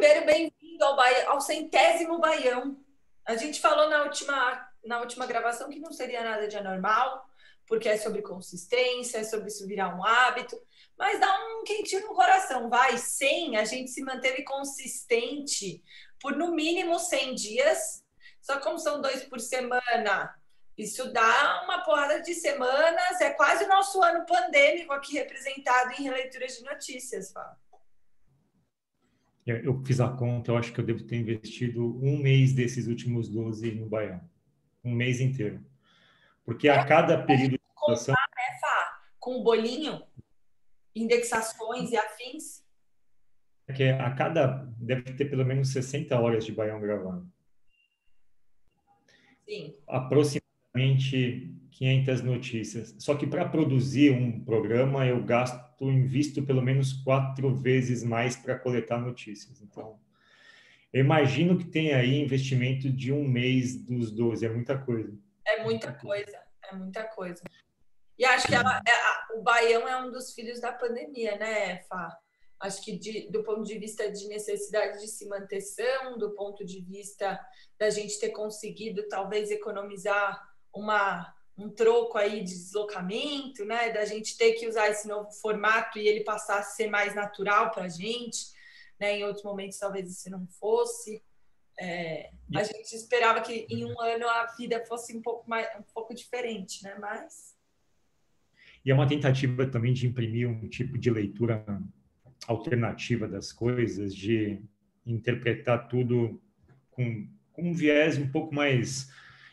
Rogério, bem-vindo ao centésimo Baião. A gente falou na última gravação que não seria nada de anormal, porque é sobre consistência, é sobre isso virar um hábito, mas dá um quentinho no coração, vai. 100, a gente se manteve consistente por no mínimo 100 dias, só como são 2 por semana, isso dá uma porrada de semanas, é quase o nosso ano pandêmico aqui representado em releituras de notícias, Fábio. Eu fiz a conta, eu acho que eu devo ter investido um mês desses últimos 12 no Baião. Um mês inteiro. Porque a cada período de contar, né, Fá? Com o bolinho, indexações e afins. que a cada deve ter pelo menos 60 horas de Baião gravando. Sim. Aproximadamente 500 notícias. Só que para produzir um programa, eu invisto pelo menos 4 vezes mais para coletar notícias. Então, eu imagino que tem aí investimento de um mês dos 12. É muita coisa. É muita coisa. É muita coisa. E acho que o Baião é um dos filhos da pandemia, né, Fá? Acho que do ponto de vista de necessidade de se manter são, do ponto de vista da gente ter conseguido talvez economizar um troco aí de deslocamento, né? Da gente ter que usar esse novo formato e ele passar a ser mais natural para a gente, né? Em outros momentos talvez isso não fosse. A gente esperava que em um ano a vida fosse um pouco diferente, né? Mas... E é uma tentativa também de imprimir um tipo de leitura alternativa das coisas, de interpretar tudo com um viés um pouco mais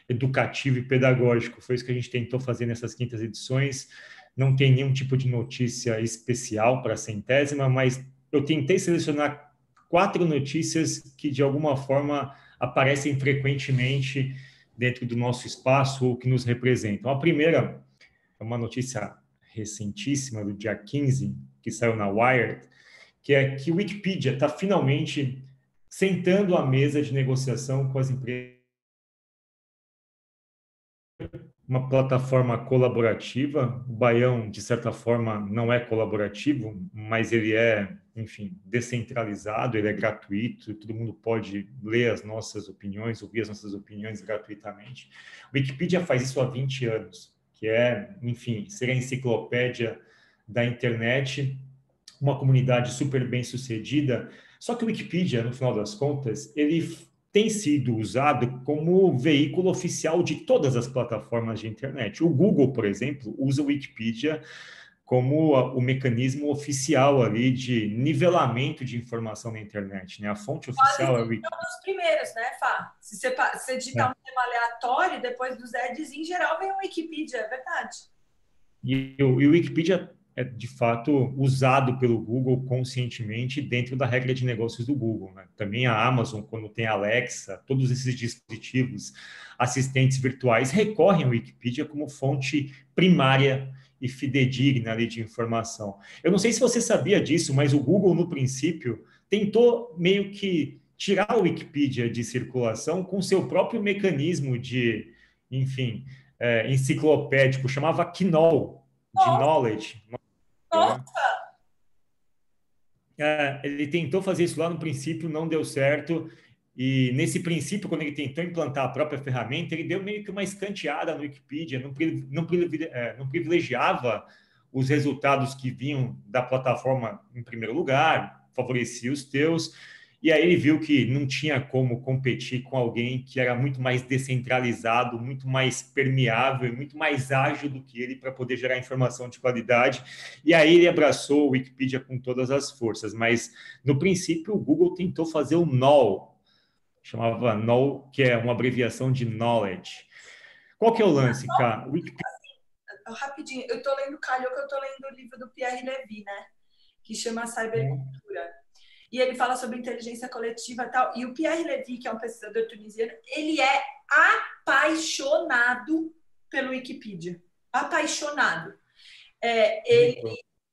educativo e pedagógico. Foi isso que a gente tentou fazer nessas 500 edições. Não tem nenhum tipo de notícia especial para a centésima, mas eu tentei selecionar 4 notícias que, de alguma forma, aparecem frequentemente dentro do nosso espaço ou que nos representam. A primeira é uma notícia recentíssima, do dia 15, que saiu na Wired, que é que o Wikipedia está finalmente sentando à mesa de negociação com as empresas. Uma plataforma colaborativa. O Baião, de certa forma, não é colaborativo, mas ele é, enfim, descentralizado, ele é gratuito, todo mundo pode ler as nossas opiniões, ouvir as nossas opiniões gratuitamente. O Wikipedia faz isso há 20 anos, que é, enfim, ser a enciclopédia da internet, uma comunidade super bem sucedida. Só que o Wikipedia, no final das contas, ele tem sido usado como veículo oficial de todas as plataformas de internet. O Google, por exemplo, usa o Wikipedia como o mecanismo oficial ali de nivelamento de informação na internet, né? A fonte oficial é o Wikipedia. São os primeiros, né, Fá? Se você digitar um tema aleatório, depois dos ads, em geral, vem o Wikipedia, é verdade. E o Wikipedia é, de fato, usado pelo Google conscientemente dentro da regra de negócios do Google, né? Também a Amazon, quando tem a Alexa, todos esses dispositivos assistentes virtuais recorrem ao Wikipedia como fonte primária e fidedigna ali de informação. Eu não sei se você sabia disso, mas o Google, no princípio, tentou meio que tirar o Wikipedia de circulação com seu próprio mecanismo de, enfim, enciclopédico, chamava Knowl, de knowledge. Nossa! Ele tentou fazer isso lá no princípio, não deu certo. E nesse princípio, quando ele tentou implantar a própria ferramenta, ele deu meio que uma escanteada no Wikipedia, não privilegiava os resultados que vinham da plataforma em primeiro lugar, favorecia os teus. E aí ele viu que não tinha como competir com alguém que era muito mais descentralizado, muito mais permeável, muito mais ágil do que ele para poder gerar informação de qualidade. E aí ele abraçou o Wikipedia com todas as forças. Mas, no princípio, o Google tentou fazer o Knowl, chamava Knowl, que é uma abreviação de Knowledge. Qual que é o lance, cara? Rapidinho, eu estou lendo, calhou que eu estou lendo o livro do Pierre Levy, né? Que chama Cybercultura. E ele fala sobre inteligência coletiva e tal. E o Pierre Levy, que é um pesquisador tunisiano, ele é apaixonado pelo Wikipedia. Apaixonado.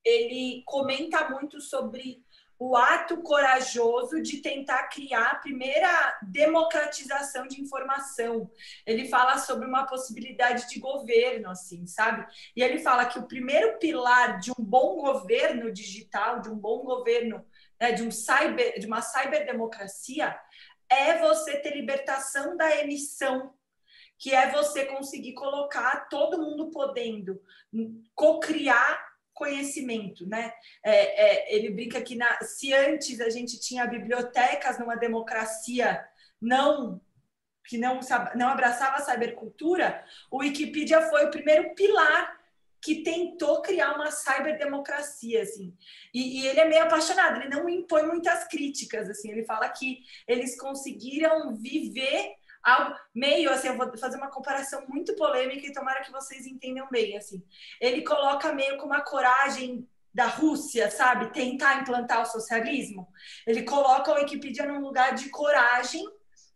Ele comenta muito sobre o ato corajoso de tentar criar a primeira democratização de informação. Ele fala sobre uma possibilidade de governo, assim, sabe? E ele fala que o primeiro pilar de um bom governo digital, de um bom governo né, de uma cyberdemocracia, é você ter libertação da emissão, que é você conseguir colocar todo mundo podendo cocriar conhecimento, né? Ele brinca que se antes a gente tinha bibliotecas numa democracia que não abraçava a cybercultura, o Wikipedia foi o primeiro pilar que tentou criar uma cyberdemocracia, assim. E ele é meio apaixonado, ele não impõe muitas críticas, assim. Ele fala que eles conseguiram viver algo meio, assim, eu vou fazer uma comparação muito polêmica e tomara que vocês entendam bem, assim. Ele coloca meio com uma coragem da Rússia, sabe? Tentar implantar o socialismo. Ele coloca a Wikipedia num lugar de coragem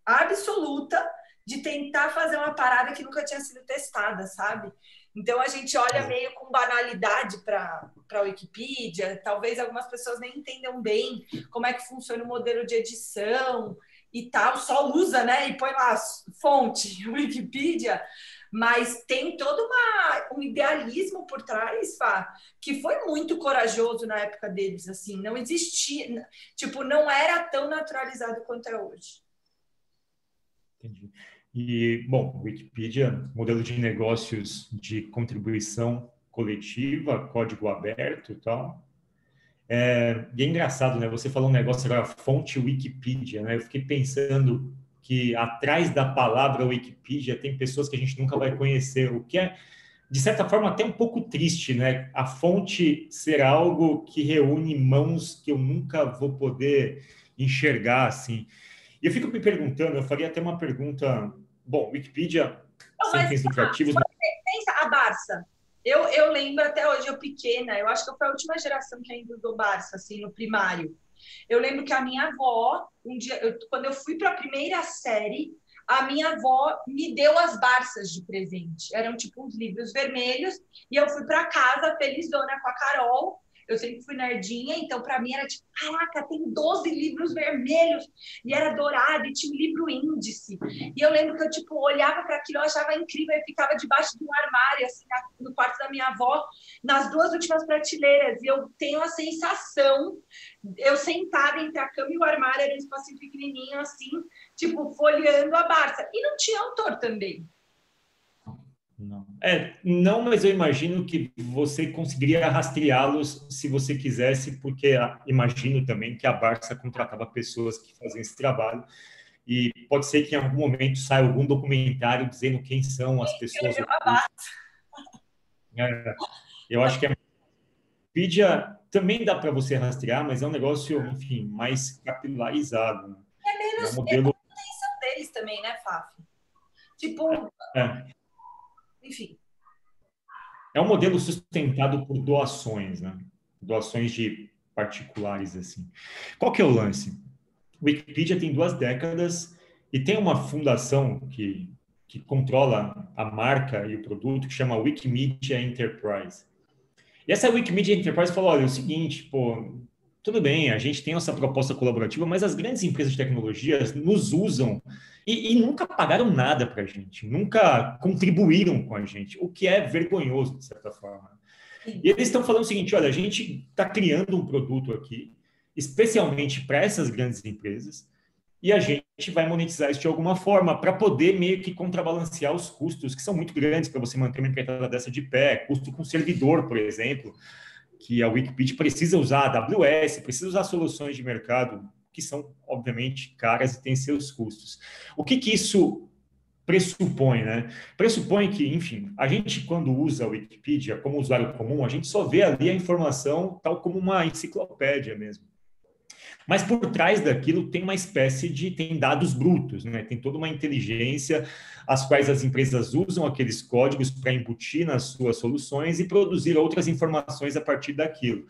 absoluta de tentar fazer uma parada que nunca tinha sido testada, sabe? Então, a gente olha meio com banalidade para a Wikipedia, talvez algumas pessoas nem entendam bem como é que funciona o modelo de edição e tal, só usa, né, e põe lá fonte, Wikipedia, mas tem todo um idealismo por trás, Fá, que foi muito corajoso na época deles, assim, não existia, tipo, não era tão naturalizado quanto é hoje. Entendi. E, bom, Wikipedia, modelo de negócios de contribuição coletiva, código aberto e tal. E é engraçado, né? Você falou um negócio agora, fonte Wikipedia, né? Eu fiquei pensando que atrás da palavra Wikipedia tem pessoas que a gente nunca vai conhecer, o que é, de certa forma, até um pouco triste, né? A fonte ser algo que reúne mãos que eu nunca vou poder enxergar, assim. E eu fico me perguntando, eu faria até uma pergunta. Bom, Wikipedia, sem fins lucrativos. Pensa a Barça. Eu lembro até hoje, eu pequena, eu acho que eu fui a última geração que ainda usou Barça, assim, no primário. Eu lembro que a minha avó, um dia, quando eu fui para a primeira série, a minha avó me deu as Barças de presente. Eram tipo uns livros vermelhos, e eu fui para casa felizona com a Carol. Eu sempre fui nerdinha, então para mim era tipo, caraca, tem 12 livros vermelhos, e era dourado, e tinha um livro índice. E eu lembro que eu tipo olhava para aquilo, eu achava incrível, e ficava debaixo de um armário, assim, no quarto da minha avó, nas duas últimas prateleiras. E eu tenho a sensação, eu sentada entre a cama e o armário, era um espacinho pequenininho, assim, tipo, folheando a Barça. E não tinha autor também. Não. Não, mas eu imagino que você conseguiria rastreá-los se você quisesse, porque imagino também que a Barça contratava pessoas que faziam esse trabalho e pode ser que em algum momento saia algum documentário dizendo quem são as pessoas. Eu acho que a Wikipedia também dá para você rastrear, mas é um negócio, enfim, mais capilarizado. É menos modelo... a atenção deles também, né, Faf? Tipo, enfim. É um modelo sustentado por doações, né? Doações de particulares, assim. Qual que é o lance? O Wikipedia tem 2 décadas e tem uma fundação que controla a marca e o produto que chama Wikimedia Enterprise. E essa Wikimedia Enterprise falou, olha, é o seguinte, pô, tudo bem, a gente tem essa proposta colaborativa, mas as grandes empresas de tecnologia nos usam e nunca pagaram nada para a gente, nunca contribuíram com a gente, o que é vergonhoso, de certa forma. E eles estão falando o seguinte, olha, a gente está criando um produto aqui, especialmente para essas grandes empresas, e a gente vai monetizar isso de alguma forma para poder meio que contrabalancear os custos, que são muito grandes para você manter uma empreitada dessa de pé, custo com servidor, por exemplo, que a Wikipedia precisa usar a AWS, precisa usar soluções de mercado que são, obviamente, caras e têm seus custos. O que isso pressupõe, né? Pressupõe que, enfim, a gente, quando usa a Wikipedia como usuário comum, a gente só vê ali a informação tal como uma enciclopédia mesmo. Mas por trás daquilo tem uma espécie de... tem dados brutos, né? Tem toda uma inteligência, as quais as empresas usam aqueles códigos para embutir nas suas soluções e produzir outras informações a partir daquilo.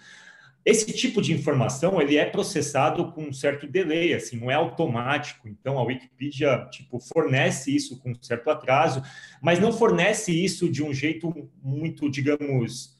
Esse tipo de informação, ele é processado com um certo delay, assim, não é automático. Então, a Wikipedia, tipo, fornece isso com um certo atraso, mas não fornece isso de um jeito muito, digamos...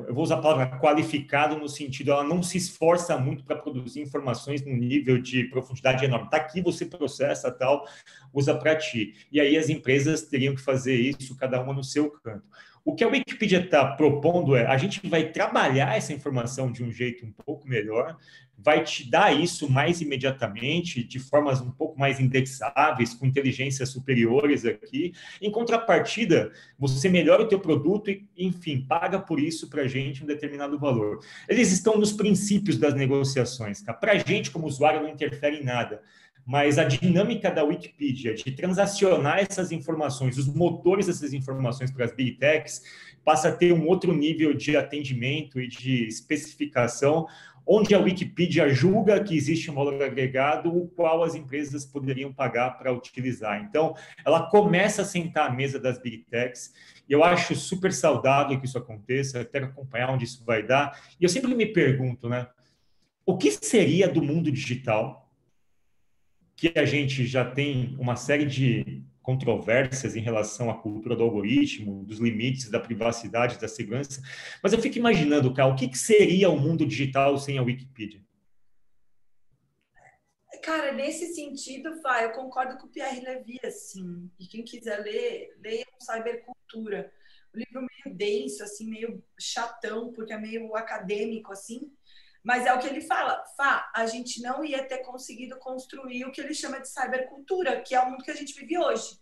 eu vou usar a palavra qualificado no sentido, ela não se esforça muito para produzir informações num nível de profundidade enorme. Está aqui, você processa, tal, usa para ti. E aí as empresas teriam que fazer isso, cada uma no seu canto. O que a Wikipedia está propondo é, a gente vai trabalhar essa informação de um jeito um pouco melhor, vai te dar isso mais imediatamente, de formas um pouco mais indexáveis, com inteligências superiores aqui. Em contrapartida, você melhora o teu produto e, enfim, paga por isso para a gente um determinado valor. Eles estão nos princípios das negociações. Tá? Para a gente, como usuário, não interfere em nada. Mas a dinâmica da Wikipedia de transacionar essas informações, os motores dessas informações para as Big Techs, passa a ter um outro nível de atendimento e de especificação, onde a Wikipedia julga que existe um valor agregado, o qual as empresas poderiam pagar para utilizar. Então, ela começa a sentar à mesa das Big Techs, e eu acho super saudável que isso aconteça, eu quero acompanhar onde isso vai dar. E eu sempre me pergunto, né, o que seria do mundo digital, que a gente já tem uma série de controvérsias em relação à cultura do algoritmo, dos limites da privacidade, da segurança, mas eu fico imaginando, cara, o que seria o mundo digital sem a Wikipedia? Cara, nesse sentido, Fá, eu concordo com o Pierre Levy, assim, e quem quiser ler, leia o Cybercultura. Um livro meio denso, assim, meio chatão, porque é meio acadêmico, assim, mas é o que ele fala, Fá, a gente não ia ter conseguido construir o que ele chama de cybercultura, que é o mundo que a gente vive hoje.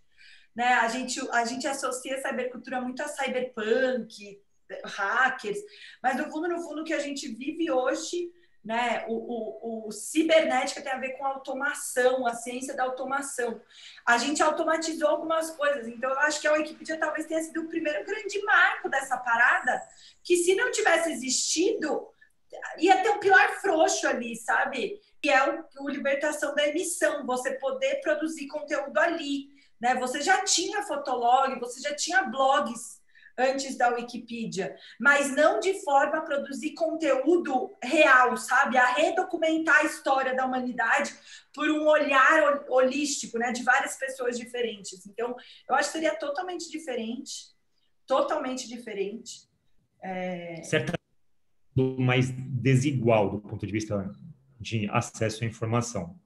Né? A gente associa a cybercultura muito a cyberpunk, hackers, mas no fundo, o que a gente vive hoje, né? O cibernética tem a ver com automação, a ciência da automação. A gente automatizou algumas coisas, então eu acho que a Wikipedia talvez tenha sido o primeiro grande marco dessa parada, que se não tivesse existido, ia ter um pilar frouxo ali, sabe? Que é o libertação da emissão, você poder produzir conteúdo ali, né? Você já tinha Fotolog, você já tinha blogs antes da Wikipedia, mas não de forma a produzir conteúdo real, sabe? A redocumentar a história da humanidade por um olhar holístico, né? De várias pessoas diferentes. Então, eu acho que seria totalmente diferente. Totalmente diferente. Certamente mais desigual do ponto de vista de acesso à informação.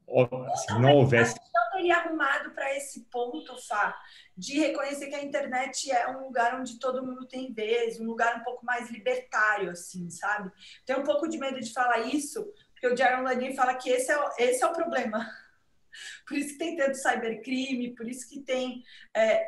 Se não houvesse... não teria arrumado para esse ponto, Fá, de reconhecer que a internet é um lugar onde todo mundo tem vez, um lugar um pouco mais libertário, assim, sabe? Tenho um pouco de medo de falar isso, porque o Jaron Lanier fala que esse é o problema. Por isso que tem tanto cybercrime, por isso que tem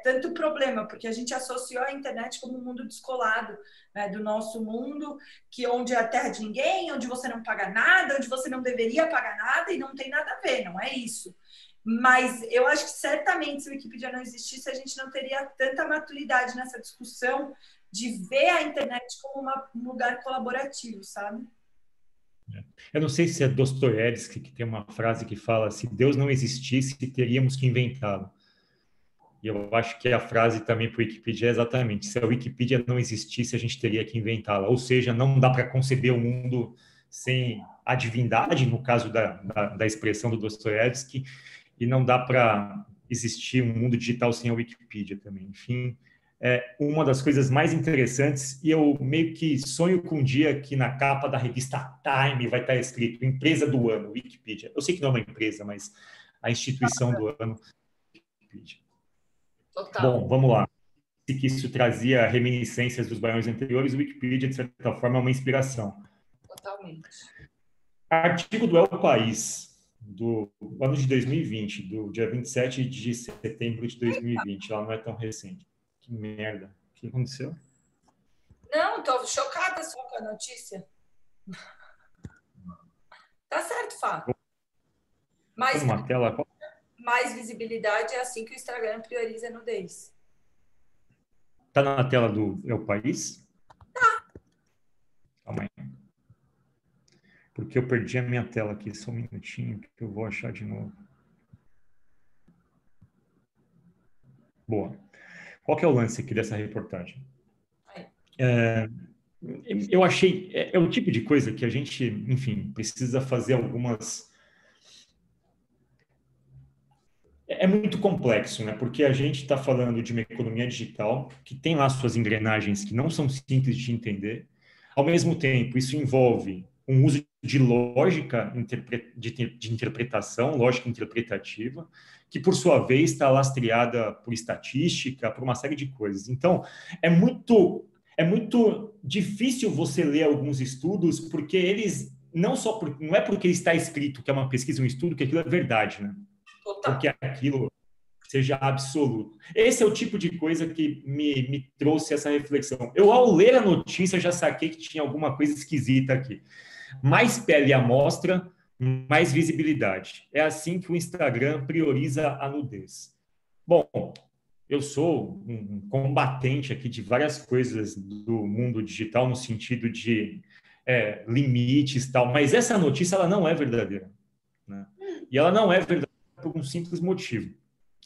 tanto problema, porque a gente associou a internet como um mundo descolado, né, do nosso mundo, que onde é a terra de ninguém, onde você não paga nada, onde você não deveria pagar nada e não tem nada a ver, não é isso. Mas eu acho que certamente se a Wikipedia não existisse, a gente não teria tanta maturidade nessa discussão de ver a internet como um lugar colaborativo, sabe? Eu não sei se é Dostoiévski que tem uma frase que fala: se Deus não existisse, teríamos que inventá-lo. E eu acho que a frase também para o Wikipedia é exatamente: se a Wikipedia não existisse, a gente teria que inventá-la. Ou seja, não dá para conceber o mundo sem a divindade, no caso da expressão do Dostoiévski, e não dá para existir um mundo digital sem a Wikipedia também. Enfim, é uma das coisas mais interessantes, e eu meio que sonho com um dia que na capa da revista Time vai estar escrito empresa do ano, Wikipedia. Eu sei que não é uma empresa, mas a instituição do ano, Wikipedia. Total. Bom, vamos lá. Se que isso trazia reminiscências dos baiões anteriores, o Wikipedia, de certa forma, é uma inspiração. Totalmente. Artigo do El País, do ano de 2020, do dia 27 de setembro de 2020. Ela não é tão recente. Que merda. O que aconteceu? Não, tô chocada só com a notícia. Tá certo, Fá. Mais visibilidade é assim que o Instagram prioriza a nudez. Tá na tela do El País? Tá. Calma aí. Porque eu perdi a minha tela aqui. Só um minutinho que eu vou achar de novo. Boa. Qual que é o lance aqui dessa reportagem? Eu achei... É o tipo de coisa que a gente, enfim, precisa fazer algumas... É muito complexo, né? Porque a gente está falando de uma economia digital que tem lá suas engrenagens que não são simples de entender. Ao mesmo tempo, isso envolve um uso de lógica de interpretação, lógica interpretativa, que, por sua vez, está lastreada por estatística, por uma série de coisas. Então, é muito difícil você ler alguns estudos, porque eles não é porque está escrito que é uma pesquisa, um estudo, que aquilo é verdade, né? Total. Porque aquilo seja absoluto. Esse é o tipo de coisa que me trouxe essa reflexão. Eu, ao ler a notícia, já saquei que tinha alguma coisa esquisita aqui. Mais pele à mostra, mais visibilidade. É assim que o Instagram prioriza a nudez. Bom, eu sou um combatente aqui de várias coisas do mundo digital, no sentido de limites e tal, mas essa notícia ela não é verdadeira, né? E ela não é verdadeira por um simples motivo.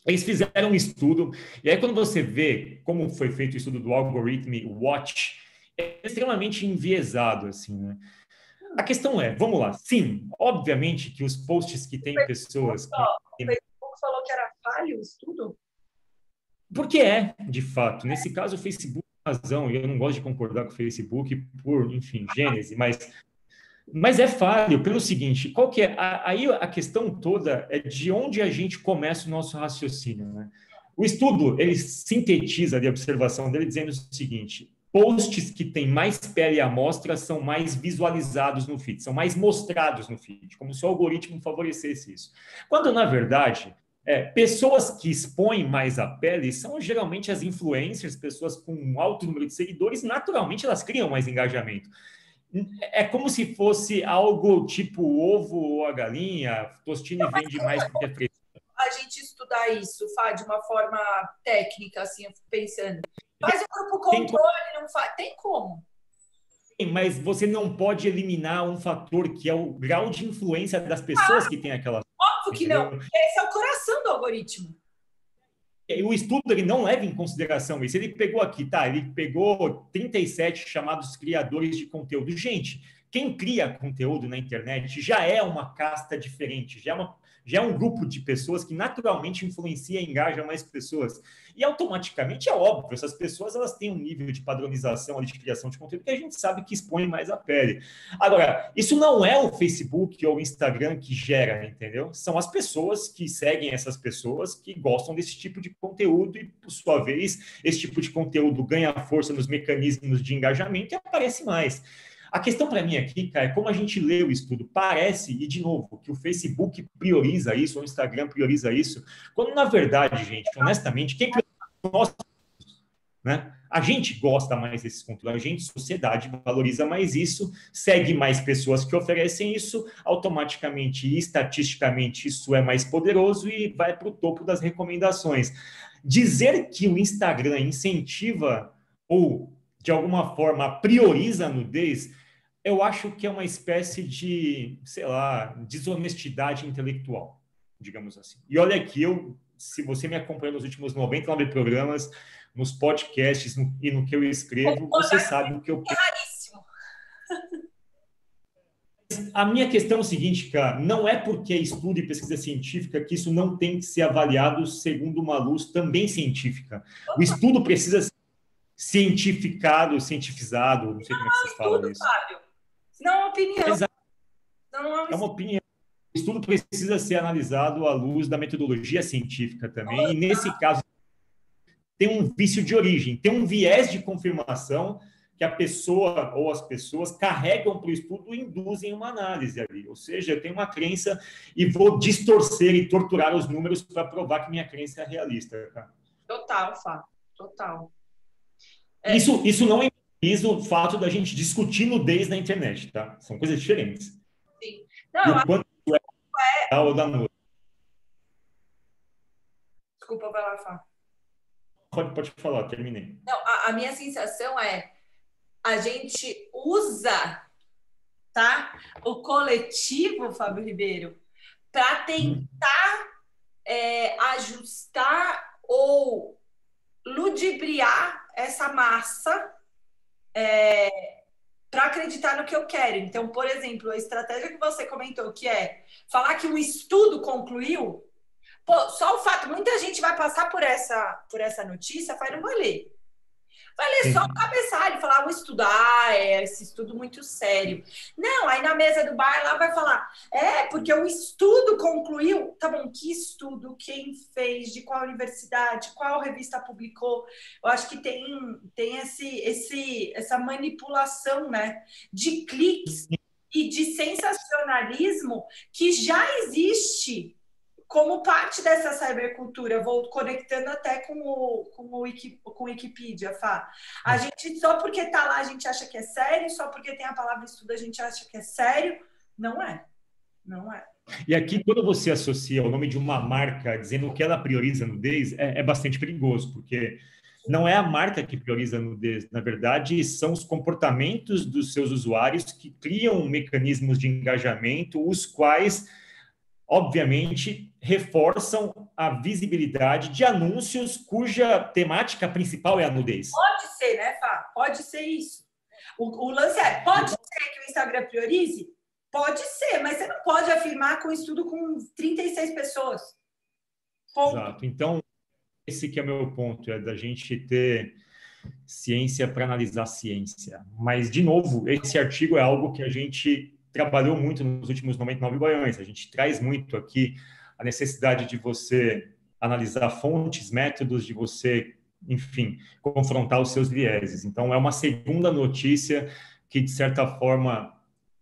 Eles fizeram um estudo, e aí quando você vê como foi feito o estudo do algoritmo Watch, é extremamente enviesado, assim, né? A questão é, vamos lá, sim, obviamente que os posts que tem pessoas... O Facebook falou que era falho o estudo? Porque de fato, nesse caso o Facebook tem razão, e eu não gosto de concordar com o Facebook por, enfim, gênese, mas é falho pelo seguinte, qual que é? Aí a questão toda é de onde a gente começa o nosso raciocínio, né? O estudo, ele sintetiza ali a observação dele dizendo o seguinte: posts que têm mais pele à mostra são mais visualizados no feed, são mais mostrados no feed, como se o algoritmo favorecesse isso. Quando, na verdade, pessoas que expõem mais a pele são geralmente as influencers, pessoas com um alto número de seguidores, naturalmente elas criam mais engajamento. É como se fosse algo tipo o ovo ou a galinha, Tostini vende mais porque é fresco. A gente estudar isso, Fá, de uma forma técnica, assim, eu fico pensando. Faz o grupo controle, não faz. Tem como. Mas você não pode eliminar um fator que é o grau de influência das pessoas que têm aquela... Óbvio que não. Esse é o coração do algoritmo. O estudo ele não leva em consideração isso. Ele pegou aqui, tá? Ele pegou 37 chamados criadores de conteúdo. Gente, quem cria conteúdo na internet já é uma casta diferente, já é um grupo de pessoas que naturalmente influencia e engaja mais pessoas. E automaticamente é óbvio, essas pessoas elas têm um nível de padronização de criação de conteúdo que a gente sabe que expõe mais a pele. Agora, isso não é o Facebook ou o Instagram que gera, entendeu? São as pessoas que seguem essas pessoas que gostam desse tipo de conteúdo e, por sua vez, esse tipo de conteúdo ganha força nos mecanismos de engajamento e aparece mais. A questão para mim aqui, cara, é como a gente lê o estudo. Parece, e de novo, que o Facebook prioriza isso, ou o Instagram prioriza isso, quando na verdade, gente, honestamente, quem prioriza nós, né? A gente gosta mais desses conteúdos, a gente, sociedade, valoriza mais isso, segue mais pessoas que oferecem isso, automaticamente e estatisticamente isso é mais poderoso e vai para o topo das recomendações. Dizer que o Instagram incentiva ou, de alguma forma, prioriza a nudez, eu acho que é uma espécie de, sei lá, desonestidade intelectual, digamos assim. E olha aqui, se você me acompanha nos últimos 99 programas, nos podcasts e no que eu escrevo, você sabe o que eu penso. É raríssimo. A minha questão é o seguinte, cara, não é porque é estudo e pesquisa científica que isso não tem que ser avaliado segundo uma luz também científica. O estudo precisa ser cientificizado, não sei como é que se fala isso. Fábio. Não é uma opinião. Exato. É uma opinião. O estudo precisa ser analisado à luz da metodologia científica também, e nesse caso tem um vício de origem, tem um viés de confirmação que a pessoa ou as pessoas carregam para o estudo e induzem uma análise ali. Ou seja, eu tenho uma crença e vou distorcer e torturar os números para provar que minha crença é realista. Tá? Total, Fá. Total. Isso não impediu o fato da gente discutir nudez na internet, tá? São coisas diferentes. Sim. Não, o quanto é ou da noite. Desculpa, vai lá, Fá. Pode falar, terminei. Não, a minha sensação é a gente usa, tá, o coletivo, Fábio Ribeiro, para tentar ajustar ou ludibriar essa massa para acreditar no que eu quero. Então, por exemplo, a estratégia que você comentou, que é falar que um estudo concluiu, pô, só o fato, muita gente vai passar por essa notícia, não vai ler. Vai ler só o cabeçalho, falar, vou estudar, esse estudo muito sério. Não, aí na mesa do bar lá vai falar, porque o estudo concluiu. Tá bom, que estudo? Quem fez? De qual universidade? Qual revista publicou? Eu acho que tem essa manipulação, né, de cliques e de sensacionalismo que já existe como parte dessa cybercultura. Vou conectando até com o Wikipedia, Fá. A gente, só porque está lá, a gente acha que é sério, só porque tem a palavra estudo, a gente acha que é sério. Não é. Não é. E aqui, quando você associa o nome de uma marca dizendo que ela prioriza a nudez, é bastante perigoso, porque não é a marca que prioriza a nudez. Na verdade, são os comportamentos dos seus usuários que criam mecanismos de engajamento, os quais, obviamente, reforçam a visibilidade de anúncios cuja temática principal é a nudez. Pode ser, né, Fá? Pode ser isso. O lance pode ser que o Instagram priorize? Pode ser, mas você não pode afirmar com um estudo com 36 pessoas. Ponto. Exato. Então, esse que é o meu ponto, é da gente ter ciência para analisar a ciência. Mas, de novo, esse artigo é algo que a gente trabalhou muito nos últimos 99 Baiões. A gente traz muito aqui a necessidade de você analisar fontes, métodos, de você, enfim, confrontar os seus vieses. Então, é uma segunda notícia que, de certa forma,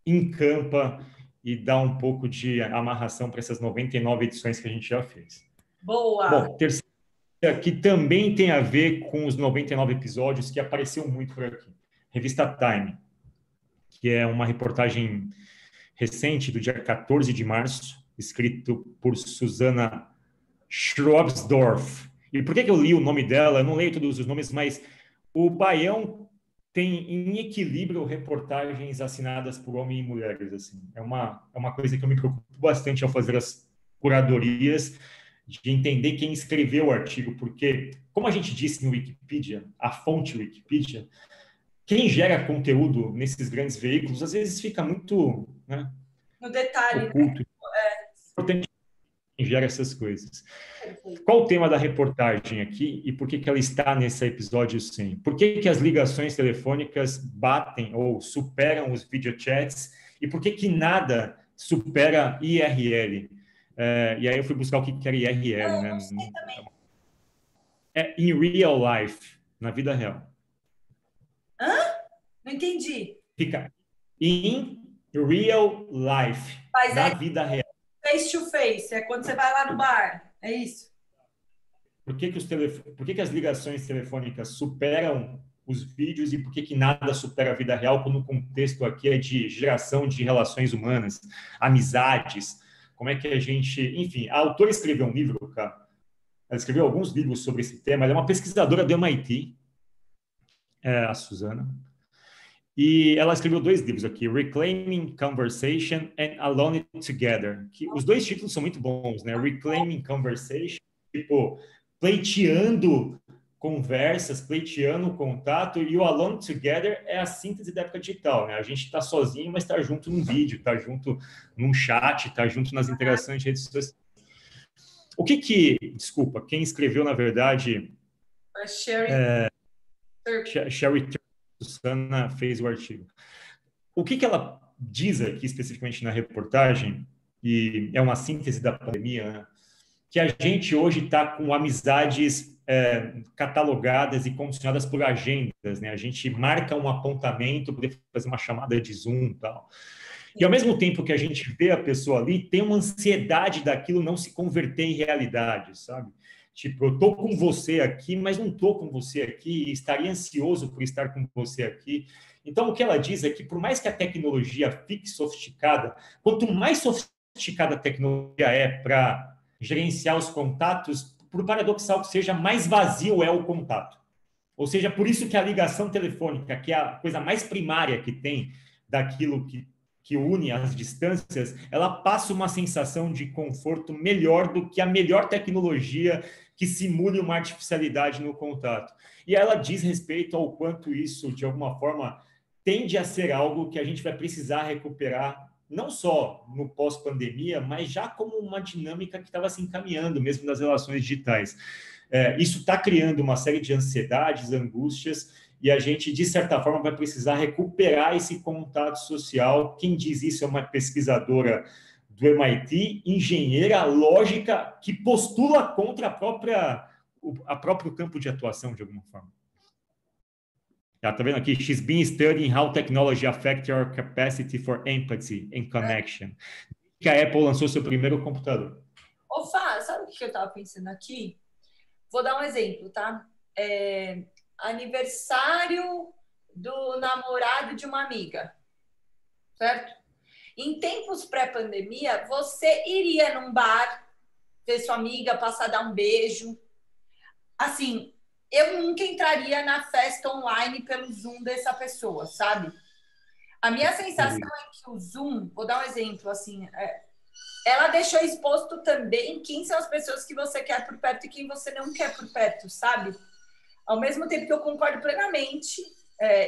encampa e dá um pouco de amarração para essas 99 edições que a gente já fez. Boa! Bom, terceira, que também tem a ver com os 99 episódios que apareceu muito por aqui. Revista Time, que é uma reportagem recente do dia 14 de março, escrito por Susana Schrobsdorf. E por que eu li o nome dela? Eu não leio todos os nomes, mas o Baião tem em equilíbrio reportagens assinadas por homens e mulheres. Assim. É uma coisa que eu me preocupo bastante ao fazer as curadorias, de entender quem escreveu o artigo, porque, como a gente disse no Wikipedia, a fonte Wikipedia, quem gera conteúdo nesses grandes veículos, às vezes fica muito, né, no detalhe, oculto. Né? É importante quem gera essas coisas. Qual o tema da reportagem aqui e por que ela está nesse episódio 100? Por que as ligações telefônicas batem ou superam os videochats e por que nada supera IRL? E aí eu fui buscar o que era IRL, né? É in real life, na vida real. Hã? Não entendi. Fica in real life, mas na vida real. Face to face, é quando você vai lá no bar, é isso? Por que as ligações telefônicas superam os vídeos e por que nada supera a vida real quando o contexto aqui é de geração de relações humanas, amizades, como é que a gente... Enfim, a autora escreveu um livro, cara. Ela escreveu alguns livros sobre esse tema. Ela é uma pesquisadora do MIT, a Susana. E ela escreveu 2 livros aqui, Reclaiming Conversation and Alone Together. Que os 2 títulos são muito bons, né? Reclaiming Conversation, tipo, pleiteando conversas, pleiteando contato, e o Alone Together é a síntese da época digital, né? A gente está sozinho, mas está junto num vídeo, está junto num chat, está junto nas interações de redes sociais. Desculpa, quem escreveu, na verdade... Sherry Susana fez o artigo. O que ela diz aqui, especificamente na reportagem, e é uma síntese da pandemia, né? Que a gente hoje está com amizades catalogadas e condicionadas por agendas, né? A gente marca um apontamento, poder fazer uma chamada de Zoom e tal. E, ao mesmo tempo que a gente vê a pessoa ali, tem uma ansiedade daquilo não se converter em realidade, sabe? Tipo, eu estou com você aqui, mas não estou com você aqui, e estaria ansioso por estar com você aqui. Então, o que ela diz é que, por mais que a tecnologia fique sofisticada, quanto mais sofisticada a tecnologia é para gerenciar os contatos, por paradoxal que seja, mais vazio é o contato. Ou seja, por isso que a ligação telefônica, que é a coisa mais primária que tem daquilo que une as distâncias, ela passa uma sensação de conforto melhor do que a melhor tecnologia que simule uma artificialidade no contato. E ela diz respeito ao quanto isso, de alguma forma, tende a ser algo que a gente vai precisar recuperar, não só no pós-pandemia, mas já como uma dinâmica que estava se encaminhando mesmo nas relações digitais. Isso está criando uma série de ansiedades, angústias, e a gente, de certa forma, vai precisar recuperar esse contato social. Quem diz isso é uma pesquisadora do MIT, engenheira lógica, que postula contra a próprio campo de atuação, de alguma forma. Tá vendo aqui? She's been studying how technology affects your capacity for empathy and connection. Que a Apple lançou seu primeiro computador. Ô, Fá, sabe o que eu estava pensando aqui? Vou dar um exemplo, tá? Aniversário do namorado de uma amiga, certo? Em tempos pré-pandemia, você iria num bar, ver sua amiga, passar a dar um beijo. Assim, eu nunca entraria na festa online pelo Zoom dessa pessoa, sabe? A minha sensação é que o Zoom, vou dar um exemplo, assim, ela deixou exposto também quem são as pessoas que você quer por perto e quem você não quer por perto, sabe? Ao mesmo tempo que eu concordo plenamente,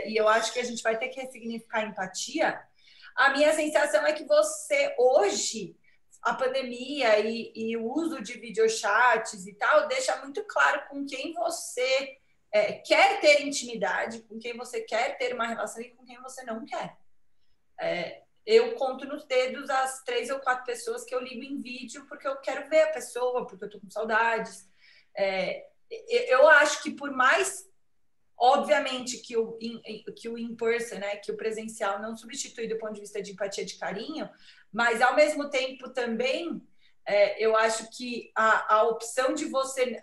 e eu acho que a gente vai ter que ressignificar a empatia, a minha sensação é que você, hoje, a pandemia e o uso de videochats e tal, deixa muito claro com quem você quer ter intimidade, com quem você quer ter uma relação e com quem você não quer. Eu conto nos dedos as 3 ou 4 pessoas que eu ligo em vídeo porque eu quero ver a pessoa, porque eu tô com saudades. Eu acho que por mais, obviamente, que o in-person, né, que o presencial não substitui do ponto de vista de empatia, de carinho, mas, ao mesmo tempo, também, eu acho que a opção de você...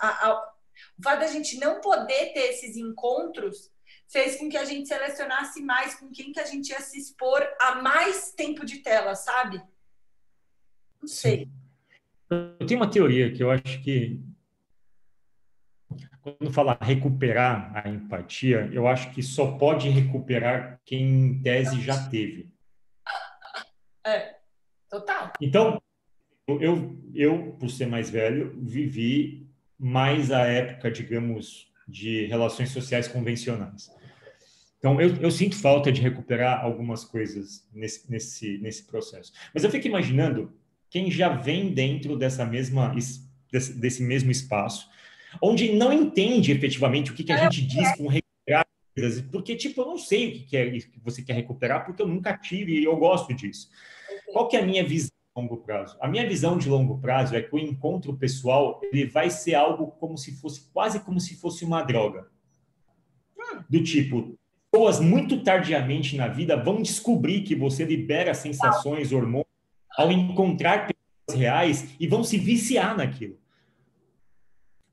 o fato da gente não poder ter esses encontros fez com que a gente selecionasse mais com quem que a gente ia se expor a mais tempo de tela, sabe? Não sei. Sim. Eu tenho uma teoria que eu acho que, quando fala recuperar a empatia, eu acho que só pode recuperar quem, em tese, já teve. Total. Então, eu, por ser mais velho, vivi mais a época, digamos, de relações sociais convencionais. Então, eu sinto falta de recuperar algumas coisas nesse processo. Mas eu fico imaginando quem já vem dentro desse mesmo espaço, onde não entende efetivamente o que a gente diz com recuperar coisas, porque, tipo, eu não sei o que você quer recuperar, porque eu nunca tive e eu gosto disso. Qual que é a minha visão de longo prazo? A minha visão de longo prazo é que o encontro pessoal ele vai ser algo quase como se fosse uma droga. Do tipo, pessoas muito tardiamente na vida vão descobrir que você libera sensações, hormônios, ao encontrar pessoas reais e vão se viciar naquilo.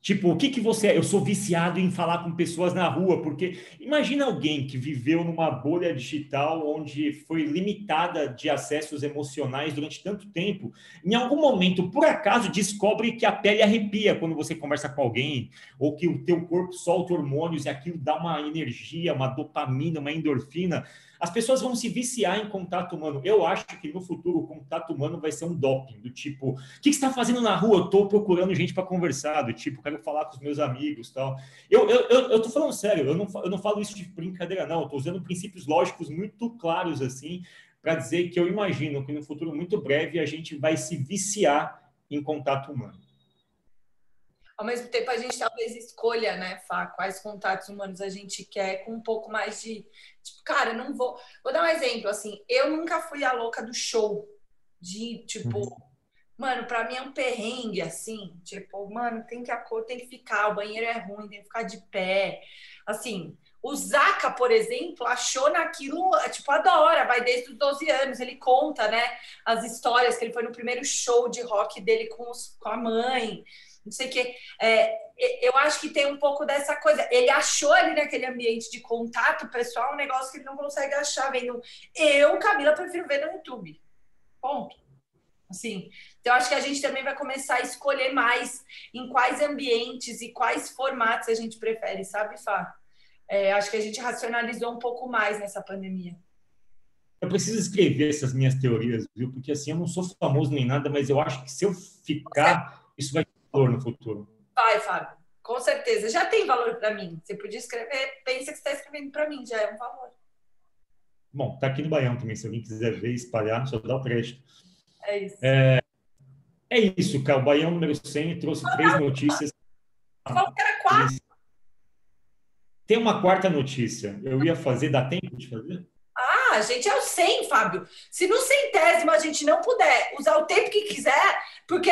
Tipo, o que você é? Eu sou viciado em falar com pessoas na rua, porque imagina alguém que viveu numa bolha digital onde foi limitada de acessos emocionais durante tanto tempo, em algum momento, por acaso, descobre que a pele arrepia quando você conversa com alguém, ou que o teu corpo solta hormônios e aquilo dá uma energia, uma dopamina, uma endorfina. As pessoas vão se viciar em contato humano. Eu acho que no futuro o contato humano vai ser um doping, do tipo, o que você está fazendo na rua? Eu estou procurando gente para conversar, do tipo, quero falar com os meus amigos, tal. Eu tô falando sério, eu não falo isso de brincadeira, não. Eu tô usando princípios lógicos muito claros, assim, para dizer que eu imagino que no futuro muito breve a gente vai se viciar em contato humano. Ao mesmo tempo, a gente talvez escolha, né, Fá, quais contatos humanos a gente quer com um pouco mais de... Tipo, cara, não vou... Vou dar um exemplo, assim, eu nunca fui a louca do show, de, tipo... Mano, pra mim é um perrengue, assim, tipo, mano, tem que ficar, o banheiro é ruim, tem que ficar de pé. Assim, o Zaca, por exemplo, achou naquilo, tipo, adora, vai desde os 12 anos, ele conta, né, as histórias que ele foi no primeiro show de rock dele com a mãe, não sei o quê. Eu acho que tem um pouco dessa coisa. Ele achou ali naquele ambiente de contato pessoal um negócio que ele não consegue achar vendo. Eu, Camila, prefiro ver no YouTube. Ponto. Assim, então, acho que a gente também vai começar a escolher mais em quais ambientes e quais formatos a gente prefere, sabe, Fá? Acho que a gente racionalizou um pouco mais nessa pandemia. Eu preciso escrever essas minhas teorias, viu? Porque assim, eu não sou famoso nem nada, mas eu acho que se eu ficar, isso vai ter valor no futuro. Vai, Fábio. Com certeza. Já tem valor para mim. Você podia escrever, pensa que você está escrevendo para mim, já é um valor. Bom, tá aqui no Baião também, se alguém quiser ver, espalhar, só dá o crédito. É isso. É isso, cara. O Baião número 100 trouxe 3 notícias. Falou que era 4. Tem uma quarta notícia. Eu ia fazer, dá tempo de fazer? A gente é o 100, Fábio. Se no 100º a gente não puder usar o tempo que quiser, porque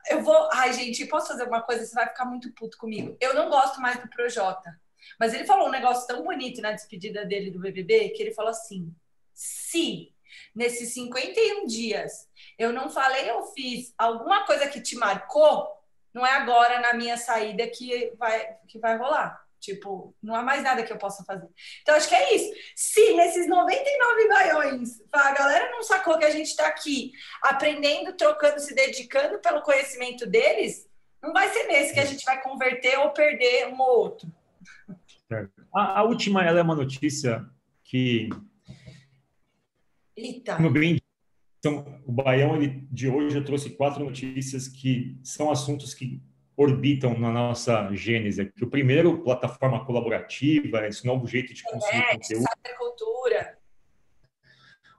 eu vou... Ai, gente, posso fazer uma coisa? Você vai ficar muito puto comigo. Eu não gosto mais do Projota. Mas ele falou um negócio tão bonito na despedida dele do BBB, que ele falou assim: se nesses 51 dias eu não falei ou fiz alguma coisa que te marcou, não é agora na minha saída que vai rolar. Tipo, não há mais nada que eu possa fazer. Então, acho que é isso. Se nesses 99 baiões a galera não sacou que a gente está aqui aprendendo, trocando, se dedicando pelo conhecimento deles, não vai ser nesse que a gente vai converter ou perder um ou outro. A última, ela é uma notícia que... Eita! No bem, então, o Baião de hoje eu trouxe 4 notícias que são assuntos que orbitam na nossa gênese aqui. O primeiro, plataforma colaborativa, esse novo jeito de consumir conteúdo. Cultura.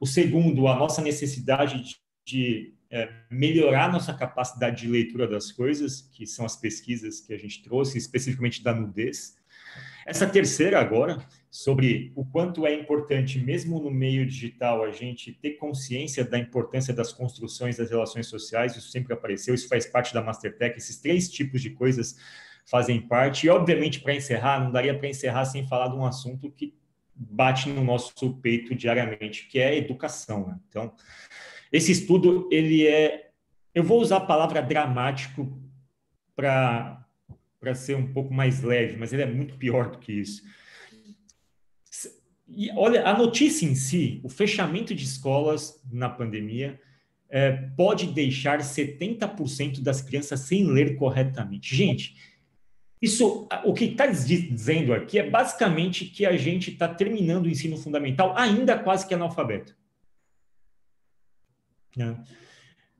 O segundo, a nossa necessidade de melhorar nossa capacidade de leitura das coisas, que são as pesquisas que a gente trouxe, especificamente da nudez. Essa terceira agora, sobre o quanto é importante, mesmo no meio digital, a gente ter consciência da importância das construções das relações sociais, isso sempre apareceu, isso faz parte da Mastertech, esses 3 tipos de coisas fazem parte. E, obviamente, para encerrar, não daria para encerrar sem falar de um assunto que bate no nosso peito diariamente, que é a educação, né? Então, esse estudo, ele é... Eu vou usar a palavra dramático para ser um pouco mais leve, mas ele é muito pior do que isso. E olha, a notícia em si, o fechamento de escolas na pandemia, pode deixar 70% das crianças sem ler corretamente. Gente, isso, o que está dizendo aqui é basicamente que a gente está terminando o ensino fundamental ainda quase que analfabeto.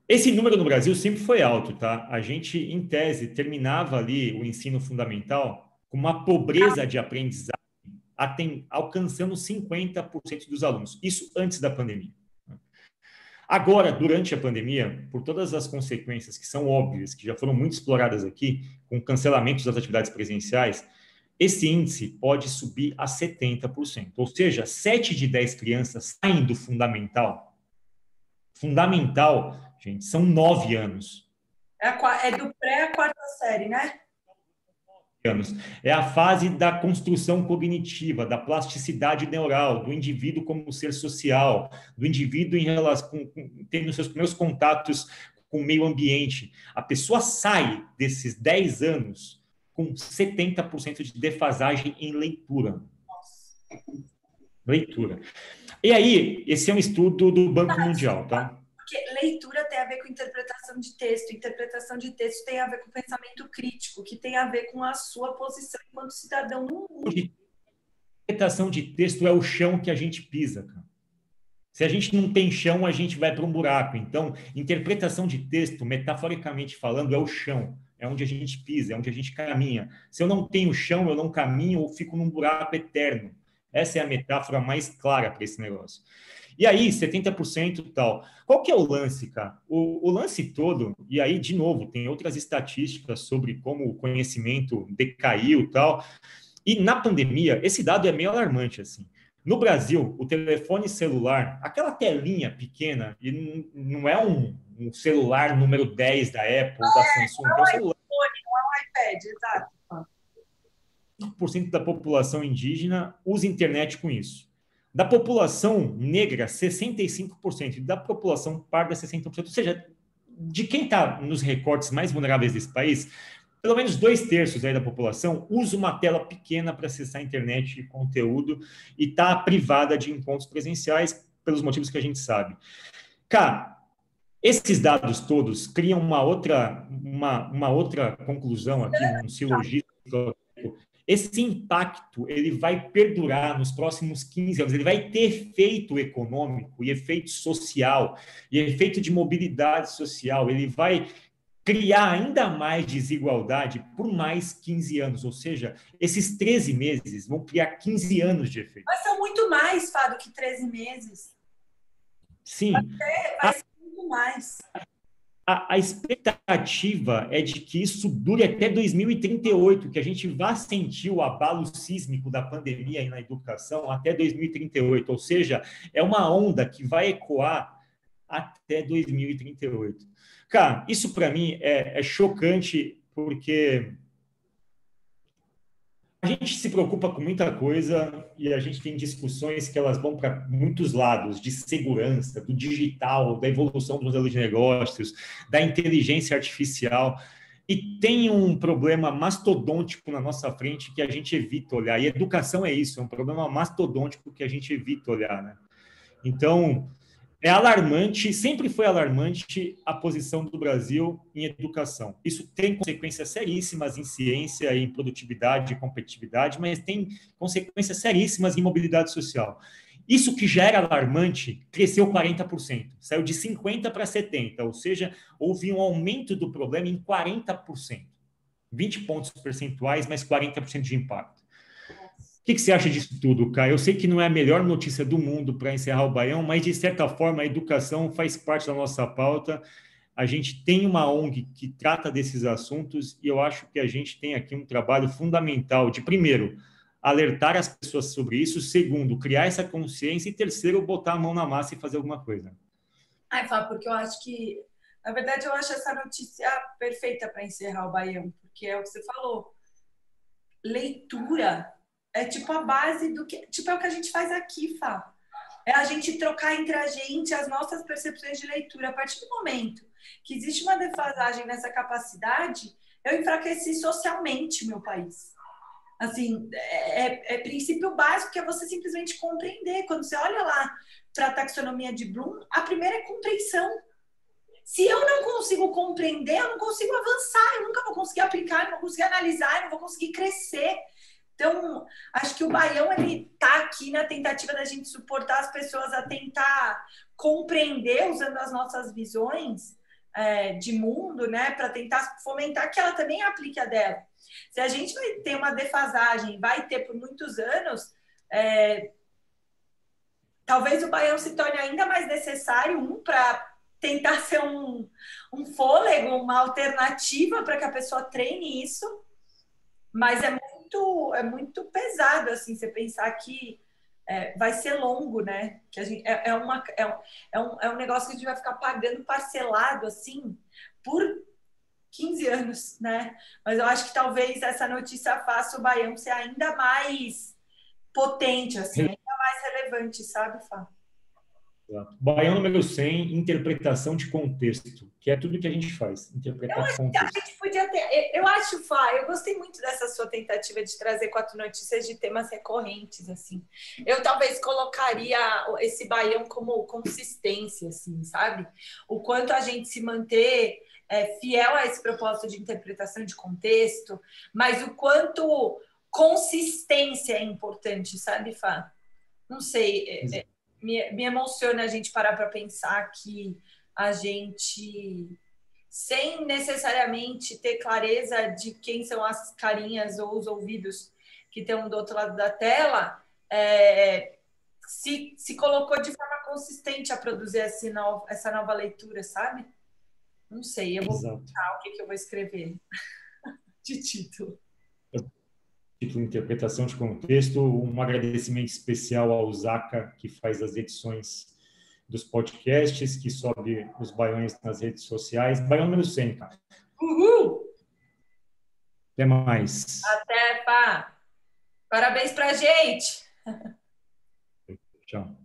Esse número no Brasil sempre foi alto, tá? A gente, em tese, terminava ali o ensino fundamental com uma pobreza de aprendizagem alcançando 50% dos alunos. Isso antes da pandemia. Agora, durante a pandemia, por todas as consequências que são óbvias, que já foram muito exploradas aqui, com cancelamentos das atividades presenciais, esse índice pode subir a 70%. Ou seja, 7 de 10 crianças saem do fundamental. Fundamental, gente, são 9 anos. É do pré à 4ª série, né? Anos. É a fase da construção cognitiva, da plasticidade neural, do indivíduo como ser social, do indivíduo em relação tendo seus primeiros contatos com o meio ambiente. A pessoa sai desses 10 anos com 70% de defasagem em leitura. Leitura. E aí, esse é um estudo do Banco Mundial, tá? Porque leitura tem a ver com interpretação de texto tem a ver com pensamento crítico, que tem a ver com a sua posição enquanto cidadão no mundo. Interpretação de texto é o chão que a gente pisa, cara. Se a gente não tem chão, a gente vai para um buraco. Então, interpretação de texto, metaforicamente falando, é o chão, é onde a gente pisa, é onde a gente caminha. Se eu não tenho chão, eu não caminho ou fico num buraco eterno. Essa é a metáfora mais clara para esse negócio. E aí, 70% e tal. Qual que é o lance, cara? O lance todo, e aí, de novo, tem outras estatísticas sobre como o conhecimento decaiu e tal. E na pandemia, esse dado é meio alarmante, assim. No Brasil, o telefone celular, aquela telinha pequena, e não é um celular número 10 da Apple, da Samsung, é um celular. Não é um iPad, exato. 5% da população indígena usa internet com isso. Da população negra, 65%. E da população parda, 60%. Ou seja, de quem está nos recortes mais vulneráveis desse país, pelo menos 2/3 aí da população usa uma tela pequena para acessar a internet e conteúdo e está privada de encontros presenciais pelos motivos que a gente sabe. Cara, esses dados todos criam uma outra conclusão aqui, um silogismo. Esse impacto ele vai perdurar nos próximos 15 anos, ele vai ter efeito econômico e efeito social e efeito de mobilidade social, ele vai criar ainda mais desigualdade por mais 15 anos, ou seja, esses 13 meses vão criar 15 anos de efeito. Mas são muito mais, Fá, do que 13 meses. Sim. Vai ser muito mais. A expectativa é de que isso dure até 2038, que a gente vá sentir o abalo sísmico da pandemia aí na educação até 2038, ou seja, é uma onda que vai ecoar até 2038. Cara, isso para mim é chocante, porque A gente se preocupa com muita coisa e a gente tem discussões que elas vão para muitos lados, de segurança, do digital, da evolução do modelo de negócios, da inteligência artificial. E tem um problema mastodôntico na nossa frente que a gente evita olhar. E educação é isso, é um problema mastodôntico que a gente evita olhar, né? Então, é alarmante, sempre foi alarmante a posição do Brasil em educação. Isso tem consequências seríssimas em ciência, em produtividade, em competitividade, mas tem consequências seríssimas em mobilidade social. Isso que já era alarmante cresceu 40%, saiu de 50% para 70%, ou seja, houve um aumento do problema em 40%. 20 pontos percentuais, mais 40% de impacto. O que você acha disso tudo, Caio? Eu sei que não é a melhor notícia do mundo para encerrar o Baião, mas, de certa forma, a educação faz parte da nossa pauta. A gente tem uma ONG que trata desses assuntos e eu acho que a gente tem aqui um trabalho fundamental de, primeiro, alertar as pessoas sobre isso, segundo, criar essa consciência e, terceiro, botar a mão na massa e fazer alguma coisa. Ai, Fá, porque eu acho que, na verdade, eu acho essa notícia perfeita para encerrar o Baião, porque é o que você falou. Leitura é tipo a base do que, tipo, é o que a gente faz aqui, Fá. É a gente trocar entre a gente as nossas percepções de leitura. A partir do momento que existe uma defasagem nessa capacidade, eu enfraqueci socialmente o meu país. Assim, é princípio básico que é você simplesmente compreender. Quando você olha lá para a taxonomia de Bloom, a primeira é compreensão. Se eu não consigo compreender, eu não consigo avançar, eu nunca vou conseguir aplicar, eu não vou conseguir analisar, eu não vou conseguir crescer. Então, acho que o Baião ele está aqui na tentativa da gente suportar as pessoas a tentar compreender, usando as nossas visões de mundo, né, para tentar fomentar que ela também aplique a dela. Se a gente vai ter uma defasagem, vai ter por muitos anos, talvez o Baião se torne ainda mais necessário, para tentar ser um fôlego, uma alternativa para que a pessoa treine isso, mas é muito pesado, assim, você pensar que vai ser longo, né? Que a gente, é um negócio que a gente vai ficar pagando parcelado, assim, por 15 anos, né? Mas eu acho que talvez essa notícia faça o Baião ser ainda mais potente, assim, ainda mais relevante, sabe, Fá? Baião número 100, interpretação de contexto, que é tudo que a gente faz, interpretar A contexto. gente podia ter. Eu acho, Fá, eu gostei muito dessa sua tentativa de trazer 4 notícias de temas recorrentes, assim. Eu talvez colocaria esse Baião como consistência, assim, sabe? O quanto a gente se manter fiel a esse propósito de interpretação de contexto, mas o quanto consistência é importante, sabe, Fá? Não sei, me emociona a gente parar para pensar que a gente, sem necessariamente ter clareza de quem são as carinhas ou os ouvidos que estão do outro lado da tela, se colocou de forma consistente a produzir essa nova leitura, sabe? Não sei, eu vou pensar o que eu vou escrever de título. Título Interpretação de Contexto, um agradecimento especial ao Zaca, que faz as edições dos podcasts, que sobe os Baiões nas redes sociais. Baião número 100, cara. Uhul! Até mais. Até, pá! Parabéns pra gente! Tchau.